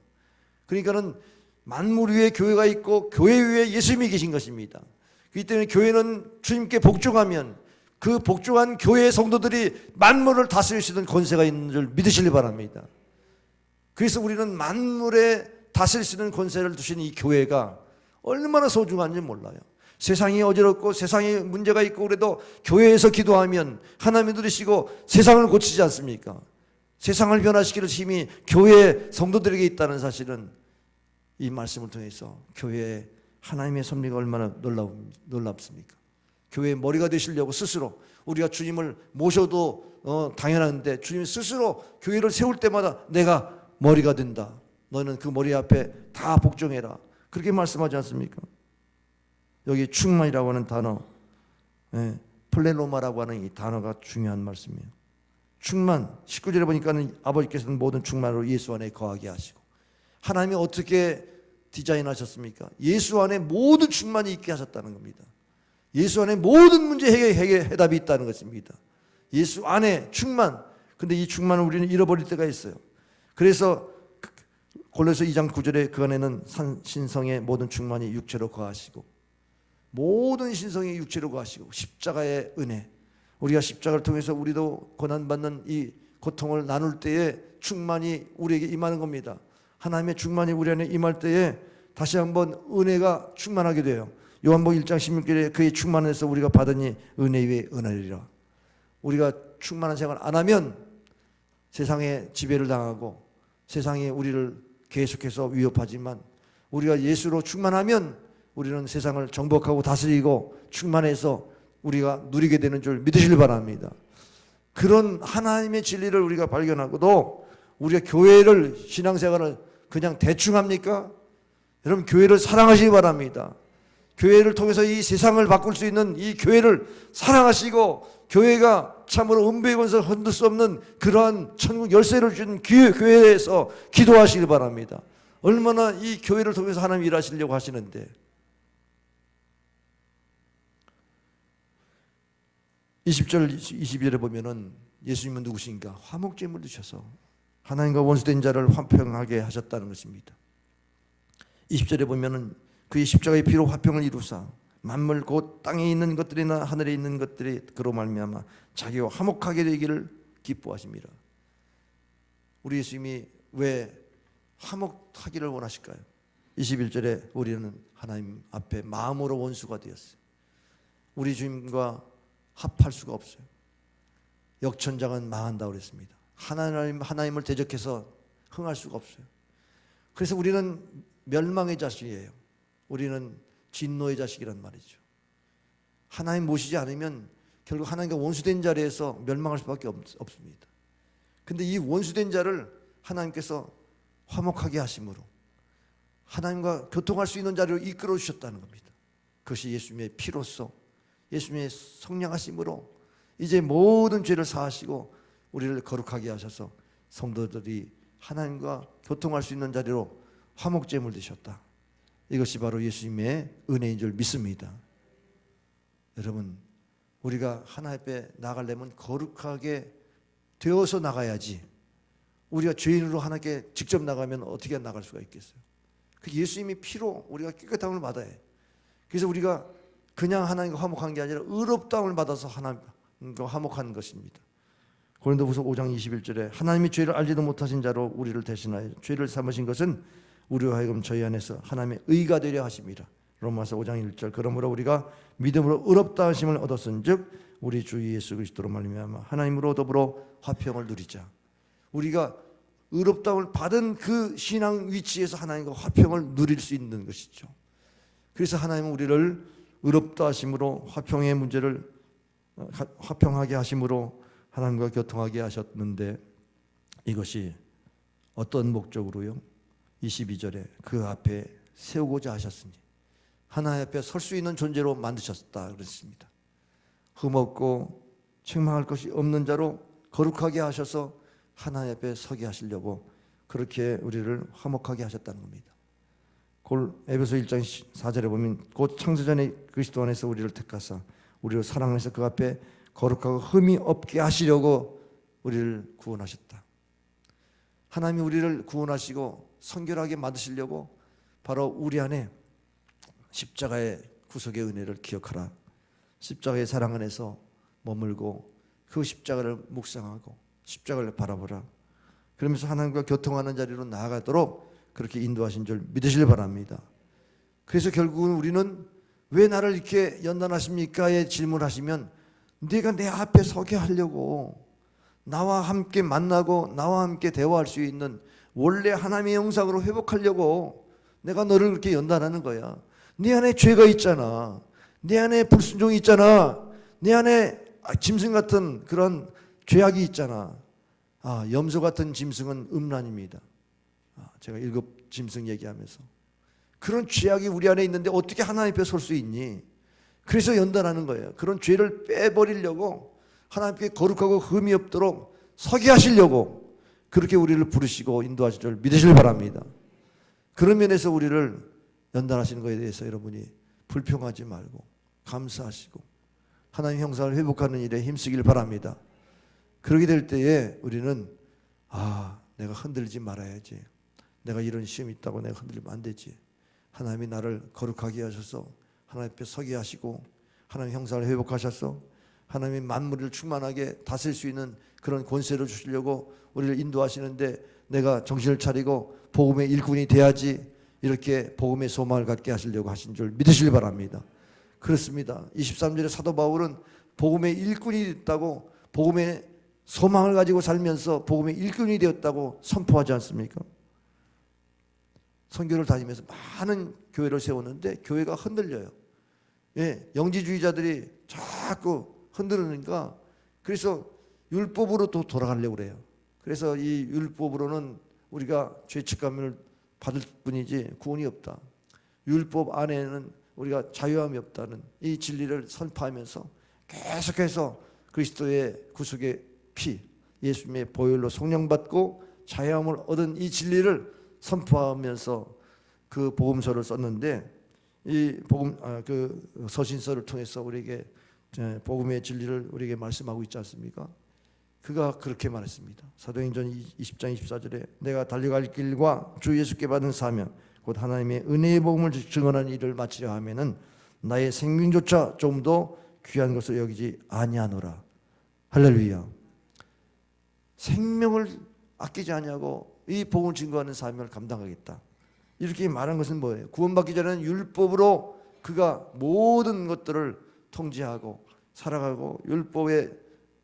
그러니까는 만물 위에 교회가 있고 교회 위에 예수님이 계신 것입니다. 그렇기 때문에 교회는 주님께 복종하면 그 복종한 교회의 성도들이 만물을 다스리시는 권세가 있는 줄 믿으시기 바랍니다. 그래서 우리는 만물에 다스리시는 권세를 두신 이 교회가 얼마나 소중한지 몰라요. 세상이 어지럽고 세상에 문제가 있고 그래도 교회에서 기도하면 하나님이 들으시고 세상을 고치지 않습니까? 세상을 변화시키는 힘이 교회 성도들에게 있다는 사실은 이 말씀을 통해서 교회에 하나님의 섭리가 얼마나 놀랍습니까? 교회의 머리가 되시려고 스스로 우리가 주님을 모셔도 당연한데 주님 스스로 교회를 세울 때마다 내가 머리가 된다. 너는 그 머리 앞에 다 복종해라. 그렇게 말씀하지 않습니까? 여기 충만이라고 하는 단어, 플레노마라고 하는 이 단어가 중요한 말씀이에요. 충만, 19절에 보니까는 아버지께서는 모든 충만으로 예수 안에 거하게 하시고 하나님이 어떻게 디자인하셨습니까? 예수 안에 모든 충만이 있게 하셨다는 겁니다. 예수 안에 모든 문제 해답이 있다는 것입니다. 예수 안에 충만. 근데 이 충만을 우리는 잃어버릴 때가 있어요. 그래서 골로새 2장 9절에 그 안에는 신성의 모든 충만이 육체로 거하시고 모든 신성이 육체로 거하시고 십자가의 은혜, 우리가 십자가를 통해서 우리도 고난받는 이 고통을 나눌 때에 충만이 우리에게 임하는 겁니다. 하나님의 충만이 우리 안에 임할 때에 다시 한번 은혜가 충만하게 돼요. 요한복음 1장 16절에 그의 충만에서 우리가 받으니 은혜 위에 은혜리라. 우리가 충만한 생활 안 하면 세상에 지배를 당하고 세상이 우리를 계속해서 위협하지만 우리가 예수로 충만하면 우리는 세상을 정복하고 다스리고 충만해서 우리가 누리게 되는 줄 믿으시길 바랍니다. 그런 하나님의 진리를 우리가 발견하고도 우리가 교회를 신앙생활을 그냥 대충 합니까? 여러분 교회를 사랑하시기 바랍니다. 교회를 통해서 이 세상을 바꿀 수 있는 이 교회를 사랑하시고 교회가 참으로 은배의 권세를 흔들 수 없는 그러한 천국 열쇠를 준 교회에서 기도하시길 바랍니다. 얼마나 이 교회를 통해서 하나님 일하시려고 하시는데 20절 22절에 보면은 예수님은 누구신가? 화목제물 드셔서 하나님과 원수된 자를 화평하게 하셨다는 것입니다. 20절에 보면은 그의 십자가의 피로 화평을 이루사 만물 곧 땅에 있는 것들이나 하늘에 있는 것들이 그로 말미암아 자기와 화목하게 되기를 기뻐하십니다. 우리 예수님이 왜 화목하기를 원하실까요? 21절에 우리는 하나님 앞에 마음으로 원수가 되었어요. 우리 주님과 합할 수가 없어요. 역천장은 망한다고 그랬습니다. 하나님을 대적해서 흥할 수가 없어요. 그래서 우리는 멸망의 자식이에요. 우리는 진노의 자식이란 말이죠. 하나님 모시지 않으면 결국 하나님과 원수된 자리에서 멸망할 수밖에 없습니다. 근데 이 원수된 자를 하나님께서 화목하게 하심으로 하나님과 교통할 수 있는 자리로 이끌어 주셨다는 겁니다. 그것이 예수님의 피로써 예수님의 성령하심으로 이제 모든 죄를 사하시고 우리를 거룩하게 하셔서 성도들이 하나님과 교통할 수 있는 자리로 화목제물 되셨다. 이것이 바로 예수님의 은혜인 줄 믿습니다. 여러분 우리가 하나님 앞에 나가려면 거룩하게 되어서 나가야지 우리가 죄인으로 하나님께 직접 나가면 어떻게 나갈 수가 있겠어요? 그 예수님이 피로 우리가 깨끗함을 받아야 해요. 그래서 우리가 그냥 하나님과 화목한 게 아니라 의롭다움을 받아서 하나님과 화목한 것입니다. 고린도후서 5장 21절에 하나님이 죄를 알지도 못하신 자로 우리를 대신하여 죄를 삼으신 것은 우리로 하여금 저희 안에서 하나님의 의가 되려 하심이라. 로마서 5장 1절 그러므로 우리가 믿음으로 의롭다 하심을 얻었은즉 우리 주 예수 그리스도로 말미암아 하나님으로 더불어 화평을 누리자. 우리가 의롭다움을 받은 그 신앙 위치에서 하나님과 화평을 누릴 수 있는 것이죠. 그래서 하나님은 우리를 의롭다 하심으로 화평의 문제를 화평하게 하심으로 하나님과 교통하게 하셨는데 이것이 어떤 목적으로요? 22절에 그 앞에 세우고자 하셨으니 하나님 앞에 설 수 있는 존재로 만드셨다 그랬습니다. 흠없고 책망할 것이 없는 자로 거룩하게 하셔서 하나님 앞에 서게 하시려고 그렇게 우리를 화목하게 하셨다는 겁니다. 에베소 1장 4절에 보면 곧 창세전에 그리스도 안에서 우리를 택하사 우리를 사랑해서 그 앞에 거룩하고 흠이 없게 하시려고 우리를 구원하셨다. 하나님이 우리를 구원하시고 성결하게 만드시려고 바로 우리 안에 십자가의 구속의 은혜를 기억하라. 십자가의 사랑 안에서 머물고 그 십자가를 묵상하고 십자가를 바라보라. 그러면서 하나님과 교통하는 자리로 나아가도록 그렇게 인도하신 줄 믿으시길 바랍니다. 그래서 결국은 우리는 왜 나를 이렇게 연단하십니까?에 질문하시면 네가 내 앞에 서게 하려고 나와 함께 만나고 나와 함께 대화할 수 있는 원래 하나님의 형상으로 회복하려고 내가 너를 그렇게 연단하는 거야. 네 안에 죄가 있잖아. 내 안에 불순종이 있잖아. 내 안에 짐승 같은 그런 죄악이 있잖아. 염소 같은 짐승은 음란입니다. 제가 7 짐승 얘기하면서 그런 죄악이 우리 안에 있는데 어떻게 하나님 앞에 설 수 있니? 그래서 연단하는 거예요. 그런 죄를 빼버리려고 하나님께 거룩하고 흠이 없도록 서게 하시려고 그렇게 우리를 부르시고 인도하실 줄 믿으시길 바랍니다. 그런 면에서 우리를 연단하시는 것에 대해서 여러분이 불평하지 말고 감사하시고 하나님 형상을 회복하는 일에 힘쓰길 바랍니다. 그렇게 될 때에 우리는 내가 흔들리지 말아야지. 내가 이런 시험이 있다고 내가 흔들리면 안 되지. 하나님이 나를 거룩하게 하셔서 하나님 앞에 서게 하시고 하나님 형상을 회복하셔서 하나님이 만물을 충만하게 다스릴 수 있는 그런 권세를 주시려고 우리를 인도하시는데 내가 정신을 차리고 복음의 일꾼이 돼야지 이렇게 복음의 소망을 갖게 하시려고 하신 줄 믿으시길 바랍니다. 그렇습니다. 23절에 사도 바울은 복음의 일꾼이 됐다고 복음의 소망을 가지고 살면서 복음의 일꾼이 되었다고 선포하지 않습니까? 선교를 다니면서 많은 교회를 세웠는데 교회가 흔들려요. 예, 영지주의자들이 자꾸 흔들으니까 그래서 율법으로 또 돌아가려고 그래요. 그래서 이 율법으로는 우리가 죄책감을 받을 뿐이지 구원이 없다. 율법 안에는 우리가 자유함이 없다는 이 진리를 선포하면서 계속해서 그리스도의 구속의 피, 예수님의 보혈로 성령받고 자유함을 얻은 이 진리를 선포하면서 그 복음서를 썼는데 이 복음 그 서신서를 통해서 우리에게 복음의 진리를 우리에게 말씀하고 있지 않습니까? 그가 그렇게 말했습니다. 사도행전 20장 24절에 내가 달려갈 길과 주 예수께 받은 사명 곧 하나님의 은혜의 복음을 증언하는 일을 마치려 하면은 나의 생명조차 좀 더 귀한 것을 여기지 아니하노라. 할렐루야. 생명을 아끼지 아니하고 이 복음을 증거하는 사명을 감당하겠다. 이렇게 말한 것은 뭐예요? 구원받기 전에는 율법으로 그가 모든 것들을 통제하고 살아가고 율법에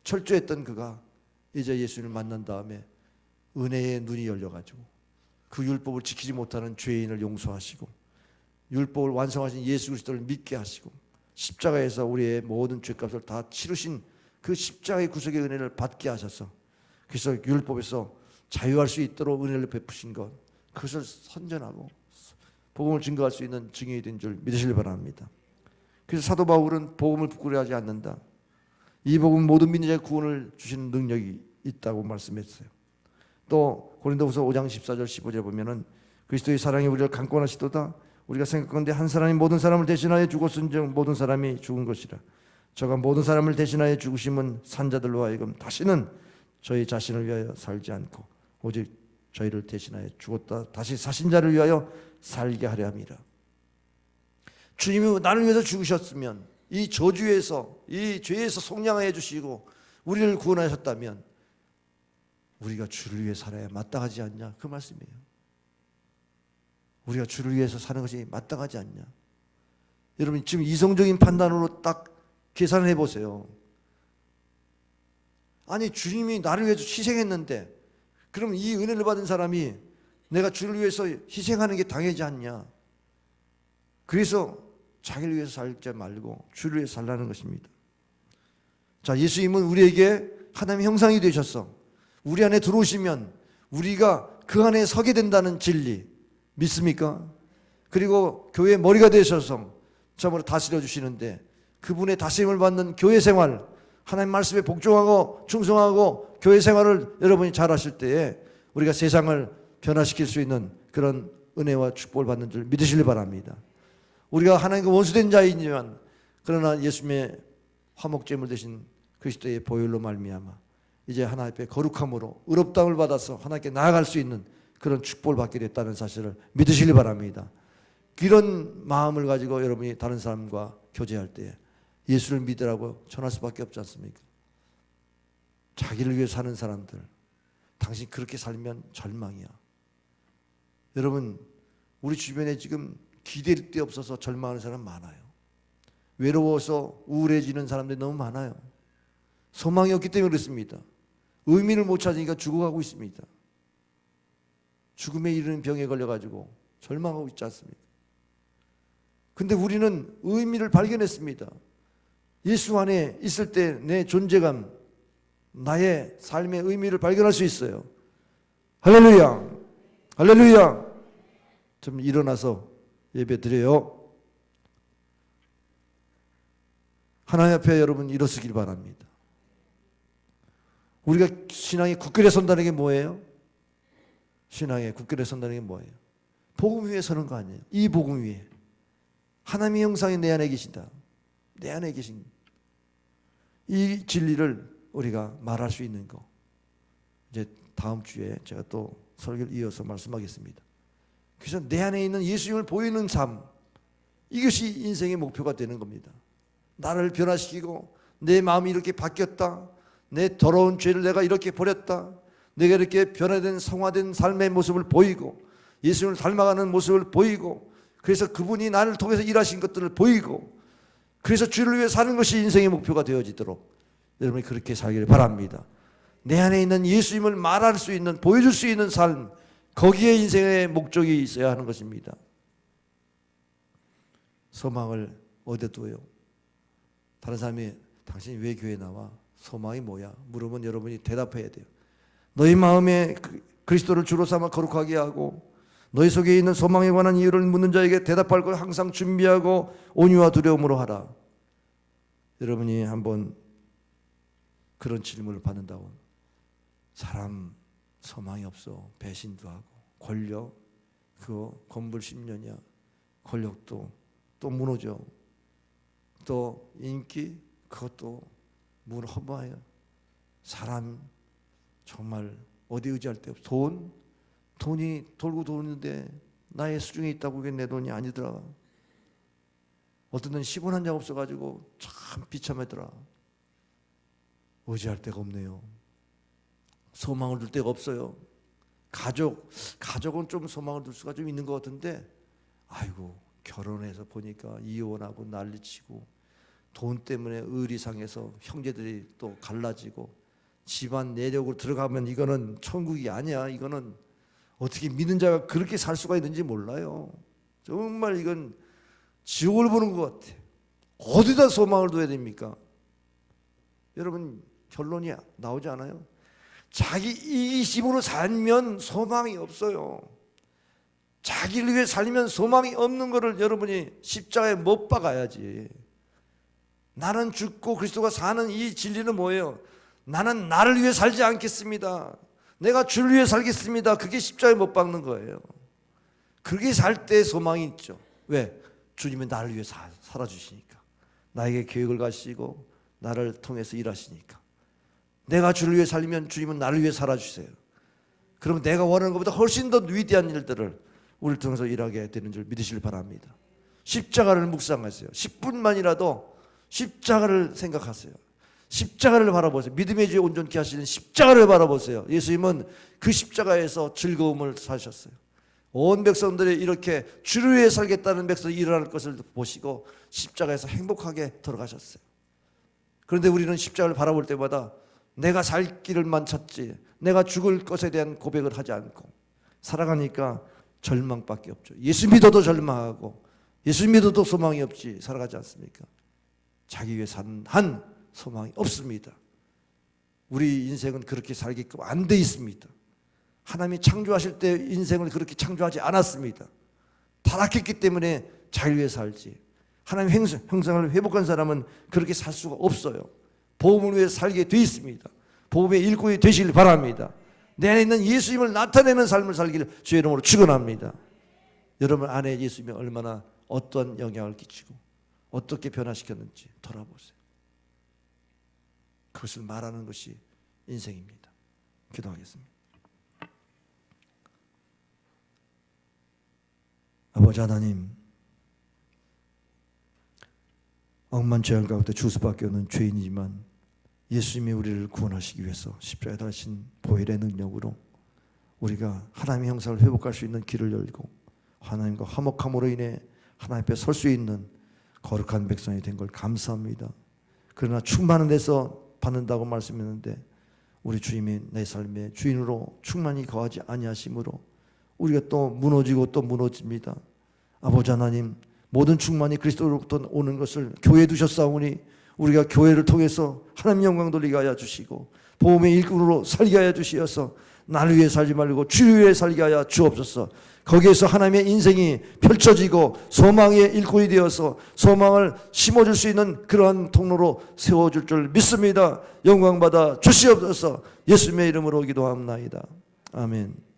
철저했던 그가 이제 예수님을 만난 다음에 은혜의 눈이 열려가지고 그 율법을 지키지 못하는 죄인을 용서하시고 율법을 완성하신 예수 그리스도를 믿게 하시고 십자가에서 우리의 모든 죄값을 다 치르신 그 십자가의 구속의 은혜를 받게 하셔서 그래서 율법에서 자유할 수 있도록 은혜를 베푸신 것, 그것을 선전하고 복음을 증거할 수 있는 증인이 된 줄 믿으시길 바랍니다. 그래서 사도 바울은 복음을 부끄러워하지 않는다. 이 복음 모든 믿는 자의 구원을 주시는 능력이 있다고 말씀했어요. 또 고린도후서 5장 14절 15절에 보면은 그리스도의 사랑이 우리를 강권하시도다. 우리가 생각하건대 한 사람이 모든 사람을 대신하여 죽었은즉 모든 사람이 죽은 것이라. 저가 모든 사람을 대신하여 죽으심은 산자들로 하여금 다시는 저희 자신을 위하여 살지 않고 오직 저희를 대신하여 죽었다 다시 사신 자를 위하여 살게 하려 함이라. 주님이 나를 위해서 죽으셨으면 이 저주에서 이 죄에서 속량하여 주시고 우리를 구원하셨다면 우리가 주를 위해 살아야 마땅하지 않냐, 그 말씀이에요. 우리가 주를 위해서 사는 것이 마땅하지 않냐. 여러분 지금 이성적인 판단으로 딱 계산을 해보세요. 아니 주님이 나를 위해서 희생했는데 그럼 이 은혜를 받은 사람이 내가 주를 위해서 희생하는 게 당연하지 않냐. 그래서 자기를 위해서 살지 말고 주를 위해서 살라는 것입니다. 자, 예수님은 우리에게 하나님의 형상이 되셔서 우리 안에 들어오시면 우리가 그 안에 서게 된다는 진리 믿습니까? 그리고 교회의 머리가 되셔서 참으로 다스려 주시는데 그분의 다스림을 받는 교회 생활, 하나님 말씀에 복종하고 충성하고 교회 생활을 여러분이 잘 하실 때에 우리가 세상을 변화시킬 수 있는 그런 은혜와 축복을 받는 줄 믿으시길 바랍니다. 우리가 하나님과 원수된 자이지만 그러나 예수님의 화목제물 되신 그리스도의 보혈로 말미암아 이제 하나님 앞에 거룩함으로 의롭다함을 받아서 하나님께 나아갈 수 있는 그런 축복을 받게 됐다는 사실을 믿으시길 바랍니다. 이런 마음을 가지고 여러분이 다른 사람과 교제할 때 예수를 믿으라고 전할 수밖에 없지 않습니까? 자기를 위해 사는 사람들, 당신 그렇게 살면 절망이야. 여러분 우리 주변에 지금 기댈 데 없어서 절망하는 사람 많아요. 외로워서 우울해지는 사람들이 너무 많아요. 소망이 없기 때문에 그렇습니다. 의미를 못 찾으니까 죽어가고 있습니다. 죽음에 이르는 병에 걸려가지고 절망하고 있지 않습니까? 근데 우리는 의미를 발견했습니다. 예수 안에 있을 때 내 존재감, 나의 삶의 의미를 발견할 수 있어요. 할렐루야! 할렐루야! 좀 일어나서 예배 드려요. 하나님 앞에 여러분 일어서길 바랍니다. 우리가 신앙의 굳건히 선다는 게 뭐예요? 신앙의 굳건히 선다는 게 뭐예요? 복음 위에 서는 거 아니에요? 이 복음 위에 하나님의 형상이 내 안에 계신다. 내 안에 계신 이 진리를 우리가 말할 수 있는 거. 이제 다음 주에 제가 또 설교를 이어서 말씀하겠습니다. 그래서 내 안에 있는 예수님을 보이는 삶, 이것이 인생의 목표가 되는 겁니다. 나를 변화시키고 내 마음이 이렇게 바뀌었다. 내 더러운 죄를 내가 이렇게 버렸다. 내가 이렇게 변화된 성화된 삶의 모습을 보이고 예수님을 닮아가는 모습을 보이고 그래서 그분이 나를 통해서 일하신 것들을 보이고 그래서 주를 위해 사는 것이 인생의 목표가 되어지도록 여러분이 그렇게 살기를 바랍니다. 내 안에 있는 예수님을 말할 수 있는, 보여줄 수 있는 삶, 거기에 인생의 목적이 있어야 하는 것입니다. 소망을 어디에 두어요? 다른 사람이 당신이 왜 교회에 나와? 소망이 뭐야? 물으면 여러분이 대답해야 돼요. 너희 마음에 그리스도를 주로 삼아 거룩하게 하고 너희 속에 있는 소망에 관한 이유를 묻는 자에게 대답할 걸 항상 준비하고 온유와 두려움으로 하라. 여러분이 한번 그런 질문을 받는다고, 사람 소망이 없어. 배신도 하고 권력, 그거 건불 10년이야. 권력도 또 무너져. 또 인기, 그것도 허무해요. 사람 정말 어디 의지할 데 없어. 돈이 돌고 도는데 나의 수중에 있다고 그게 내 돈이 아니더라. 어떤 데는 10원 한 장 없어가지고 참 비참하더라. 의지할 데가 없네요. 소망을 둘 데가 없어요. 가족은 좀 소망을 둘 수가 좀 있는 것 같은데, 아이고 결혼해서 보니까 이혼하고 난리치고, 돈 때문에 의리상해서 형제들이 또 갈라지고, 집안 내력으로 들어가면 이거는 천국이 아니야. 이거는 어떻게 믿는 자가 그렇게 살 수가 있는지 몰라요. 정말 이건 지옥을 보는 것 같아. 어디다 소망을 둬야 됩니까? 여러분, 결론이 나오지 않아요? 자기 이기심으로 살면 소망이 없어요. 자기를 위해 살면 소망이 없는 것을 여러분이 십자가에 못 박아야지. 나는 죽고 그리스도가 사는 이 진리는 뭐예요? 나는 나를 위해 살지 않겠습니다. 내가 주를 위해 살겠습니다. 그게 십자가에 못 박는 거예요. 그렇게 살 때 소망이 있죠. 왜? 주님은 나를 위해 살아주시니까. 나에게 계획을 가시고 나를 통해서 일하시니까. 내가 주를 위해 살면 주님은 나를 위해 살아주세요. 그러면 내가 원하는 것보다 훨씬 더 위대한 일들을 우리를 통해서 일하게 되는 줄 믿으시길 바랍니다. 십자가를 묵상하세요. 10분만이라도 십자가를 생각하세요. 십자가를 바라보세요. 믿음의 주에 온전케 하시는 십자가를 바라보세요. 예수님은 그 십자가에서 즐거움을 사셨어요. 온 백성들이 이렇게 주를 위해 살겠다는 백성이 일어날 것을 보시고 십자가에서 행복하게 돌아가셨어요. 그런데 우리는 십자가를 바라볼 때마다 내가 살 길을만 찾지, 내가 죽을 것에 대한 고백을 하지 않고 살아가니까 절망밖에 없죠. 예수 믿어도 절망하고 예수 믿어도 소망이 없지 살아가지 않습니까? 자기 위해 산 한 소망이 없습니다. 우리 인생은 그렇게 살게끔 안 돼 있습니다. 하나님이 창조하실 때 인생을 그렇게 창조하지 않았습니다. 타락했기 때문에 자기 위해 살지, 하나님 형상을 회복한 사람은 그렇게 살 수가 없어요. 복음을 위해 살게 돼 있습니다. 복음의 일꾼이 되시길 바랍니다. 내 안에 있는 예수님을 나타내는 삶을 살기를 주의 이름으로 축원합니다. 여러분 안에 예수님이 얼마나 어떤 영향을 끼치고 어떻게 변화시켰는지 돌아보세요. 그것을 말하는 것이 인생입니다. 기도하겠습니다. 아버지 하나님, 억만 죄악 가운데 줄 수밖에 없는 죄인이지만 예수님이 우리를 구원하시기 위해서 십자가에 달리신 보혈의 능력으로 우리가 하나님의 형상을 회복할 수 있는 길을 열고 하나님과 화목함으로 인해 하나님 앞에 설 수 있는 거룩한 백성이 된 걸 감사합니다. 그러나 충만한 데서 받는다고 말씀했는데 우리 주님이 내 삶의 주인으로 충만히 거하지 아니하심으로 우리가 또 무너지고 또 무너집니다. 아버지 하나님, 모든 충만이 그리스도로부터 오는 것을 교회에 두셨사오니 우리가 교회를 통해서 하나님 영광 돌리게 하여 주시고 복음의 일꾼으로 살게 하여 주시어서 나를 위해 살지 말고 주를 위해 살게 하여 주옵소서. 거기에서 하나님의 인생이 펼쳐지고 소망의 일꾼이 되어서 소망을 심어줄 수 있는 그러한 통로로 세워줄 줄 믿습니다. 영광받아 주시옵소서. 예수님의 이름으로 기도합나이다. 아멘.